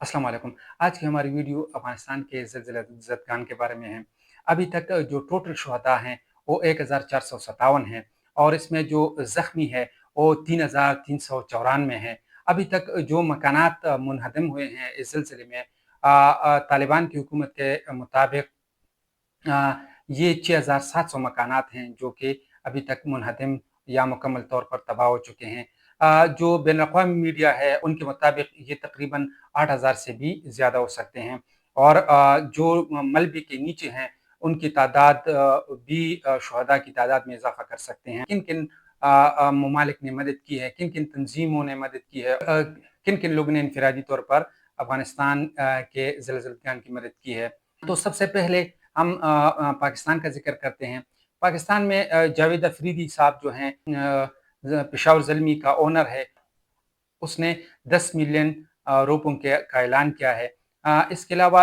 अस्सलाम वालेकुम। आज की हमारी वीडियो अफ़गानिस्तान के ज़िलज़िला ज़दगान के बारे में है। अभी तक जो टोटल शुहदा हैं वो 1457 हैं और इसमें जो ज़ख्मी है वो 3394 हैं। अभी तक जो मकानात मुनहदम हुए हैं इस सिलसिले में तालिबान की हुकूमत के मुताबिक ये 6700 मकानात हैं जो कि अभी तक मुनहदम या मुकम्मल तौर पर तबाह हो चुके हैं। जो बैनुल-अक़वामी मीडिया है उनके मुताबिक ये तकरीबन 8000 से भी ज़्यादा हो सकते हैं और जो मलबे के नीचे हैं उनकी तादाद भी शुहदा की तादाद में इज़ाफ़ा कर सकते हैं। किन-किन ममालिक ने मदद की है, किन-किन तंज़ीमों ने मदद की है, किन-किन लोगों ने इनफ़िरादी तौर पर अफ़गानिस्तान के ज़िलज़िला की मदद की है। तो सबसे पहले हम पाकिस्तान का ज़िक्र करते हैं। पाकिस्तान में जावेद अफ़रीदी साहब जो हैं पेशावर ज़ल्मी का ओनर है, उसने 10 मिलियन रुपयों का ऐलान किया है। इसके अलावा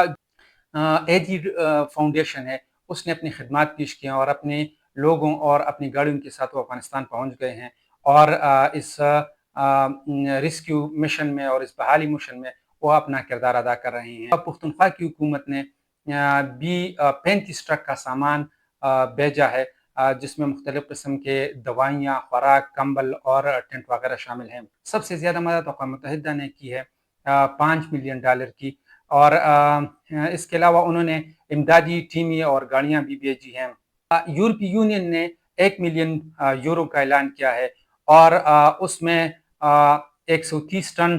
एजिड फाउंडेशन है, उसने अपनी खिदमात पेश की हैं और अपने लोगों और अपनी गाड़ियों के साथ वो अफ़गानिस्तान पहुँच गए हैं और इस रेस्क्यू मिशन में और इस बहाली मिशन में वो अपना किरदार अदा कर रहे हैं। पुख्तनख्वा की हुकूमत ने भी 35 ट्रक का सामान भेजा है जिसमें मुख्तलिफ़ किस्म के दवाइयाँ, खुराक, कंबल और टेंट वगैरह शामिल हैं। सबसे ज़्यादा मदद अक़वाम मुत्तहिदा ने की है $5 मिलियन की और इसके अलावा उन्होंने इमदादी टीमें और गाड़ियाँ भी भेजी हैं। यूरोपीय यूनियन ने 1 मिलियन यूरो का ऐलान किया है और उसमें 130 टन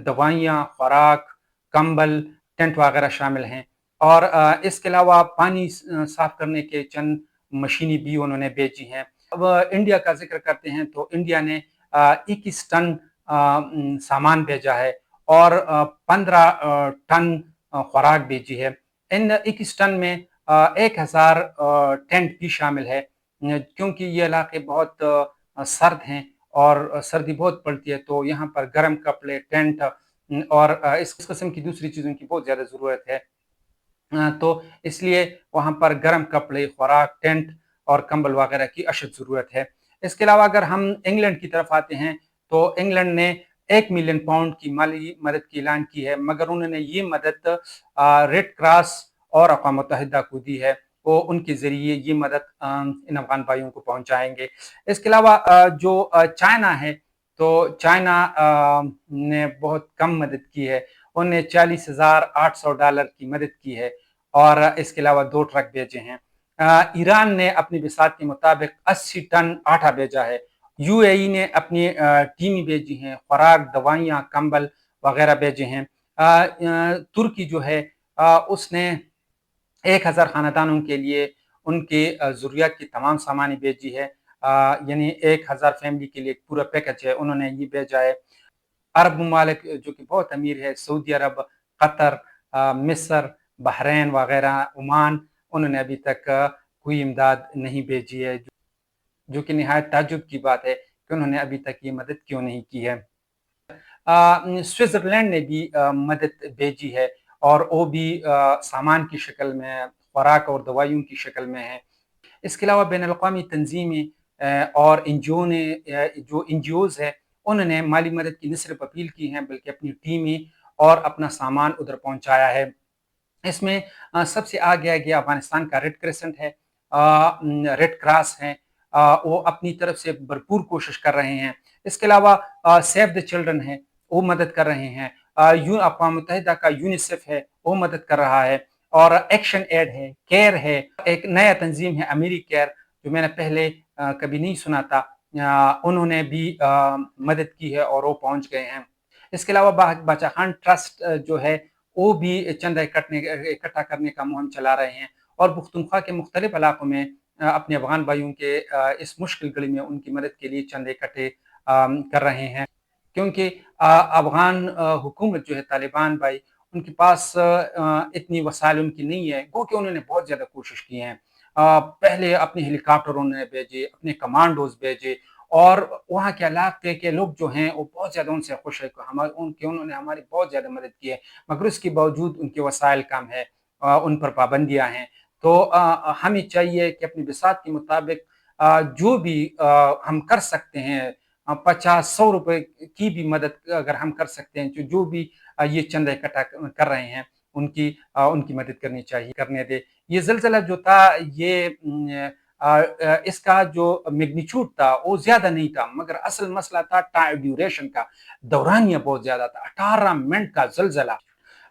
दवाइयाँ, खुराक, कंबल, टेंट वगैरह शामिल हैं और इसके अलावा पानी साफ करने के चंद मशीनें भी उन्होंने भेजी हैं। अब इंडिया का ज़िक्र करते हैं तो इंडिया ने 21 टन सामान भेजा है और 15 टन खुराक भेजी है। इन 21 टन में 1000 टेंट भी शामिल है क्योंकि ये इलाके बहुत सर्द हैं और सर्दी बहुत पड़ती है तो यहाँ पर गर्म कपड़े, टेंट और इस किस्म की दूसरी चीज़ों की बहुत ज़्यादा ज़रूरत है। तो इसलिए वहाँ पर गर्म कपड़े, खुराक, टेंट और कंबल वगैरह की अशद ज़रूरत है। इसके अलावा अगर हम इंग्लैंड की तरफ आते हैं तो इंग्लैंड ने 1 मिलियन पाउंड की माली मदद की ऐलान की है मगर उन्होंने ये मदद रेड क्रॉस और अक़वाम मुत्तहिदा को दी है। वो उनके ज़रिए ये मदद इन अफ़गान भाइयों को पहुँचाएँगे। इसके अलावा जो चाइना है तो चाइना ने बहुत कम मदद की है। उन्होंने $40,800 की मदद की है और इसके अलावा 2 ट्रक भेजे हैं। ईरान ने अपनी बिसात के मुताबिक 80 टन आटा भेजा है। यूएई ने अपनी टीमें भेजी हैं, खुराक, दवाइयाँ, कंबल वगैरह भेजे हैं। तुर्की जो है उसने 1000 खानदानों के लिए उनके ज़रूरियात की तमाम सामानें भेजी है। यानी 1000 फैमिली के लिए एक पूरा पैकेज है, उन्होंने ये भेजा है। अरब ममालिक जो कि बहुत अमीर है, सऊदी अरब, कतर, मिस्र, बहरीन वगैरह, ओमान, उन्होंने अभी तक कोई इमदाद नहीं भेजी है, जो कि निहायत ताज्जुब की बात है कि उन्होंने अभी तक ये मदद क्यों नहीं की है। स्विट्ज़रलैंड ने भी मदद भेजी है और वो भी सामान की शक्ल में, खुराक और दवाइयों की शक्ल में है। इसके अलावा बैनुल-अक़वामी तंज़ीमें और एनजीओ ने जो एनजीओज़ है, उन्होंने माली मदद की न सिर्फ अपील की है बल्कि अपनी टीमें और अपना सामान उधर पहुँचाया है। इसमें सबसे आगे है कि अफ़गानिस्तान का रेड क्रिसेंट है, रेड क्रॉस है, वो अपनी तरफ से भरपूर कोशिश कर रहे हैं। इसके अलावा सेव द चिल्ड्रन है, वो मदद कर रहे हैं। अक़वाम मुत्तहिदा का यूनिसेफ है, वो मदद कर रहा है और एक्शन एड है, केयर है, एक नया तंजीम है अमीरी केयर जो मैंने पहले कभी नहीं सुना था। उन्होंने भी मदद की है और वो पहुँच गए हैं। इसके अलावा बाचा खान ट्रस्ट जो है वो भी चंदा इकट्ठा करने का मुहिम चला रहे हैं और पुख्तनख्वा के मुख्तलिफ इलाकों में अपने अफ़गान भाइयों के इस मुश्किल घड़ी में उनकी मदद के लिए चंदे इकट्ठे कर रहे हैं। क्योंकि अफ़गान हुकूमत जो है तालिबान भाई उनके पास इतनी वसाइल उनकी नहीं है, गो कि उन्होंने बहुत ज़्यादा कोशिश की हैं। पहले अपने हेलीकॉप्टर उन्होंने भेजे, अपने कमांडोज़ भेजे और वहाँ के इलाके के लोग जो हैं वो बहुत ज़्यादा उनसे खुश है उन्होंने हमारी बहुत ज़्यादा मदद की है, मगर उसके बावजूद उनके वसाइल कम है, उन पर पाबंदियाँ हैं। तो हमें चाहिए कि अपनी बिसात के मुताबिक जो भी हम कर सकते हैं 50-100 रुपए की भी मदद अगर हम कर सकते हैं, जो भी ये चंदा इकट्ठा कर रहे हैं, उनकी मदद करनी चाहिए, करने दे। ये ज़लज़ला जो था, ये इसका जो मैग्नीट्यूड था वो ज़्यादा नहीं था, मगर असल मसला था टाइम ड्यूरेशन का, दौरानिया बहुत ज़्यादा था, 18 मिनट का ज़लज़ला।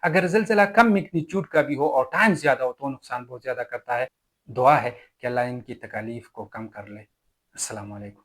अगर ज़लज़ला कम मैग्नीट्यूड का भी हो और टाइम ज़्यादा हो तो नुकसान बहुत ज़्यादा करता है। दुआ है कि अल्लाह इनकी तकालीफ को कम कर ले। अस्सलाम वालेकुम।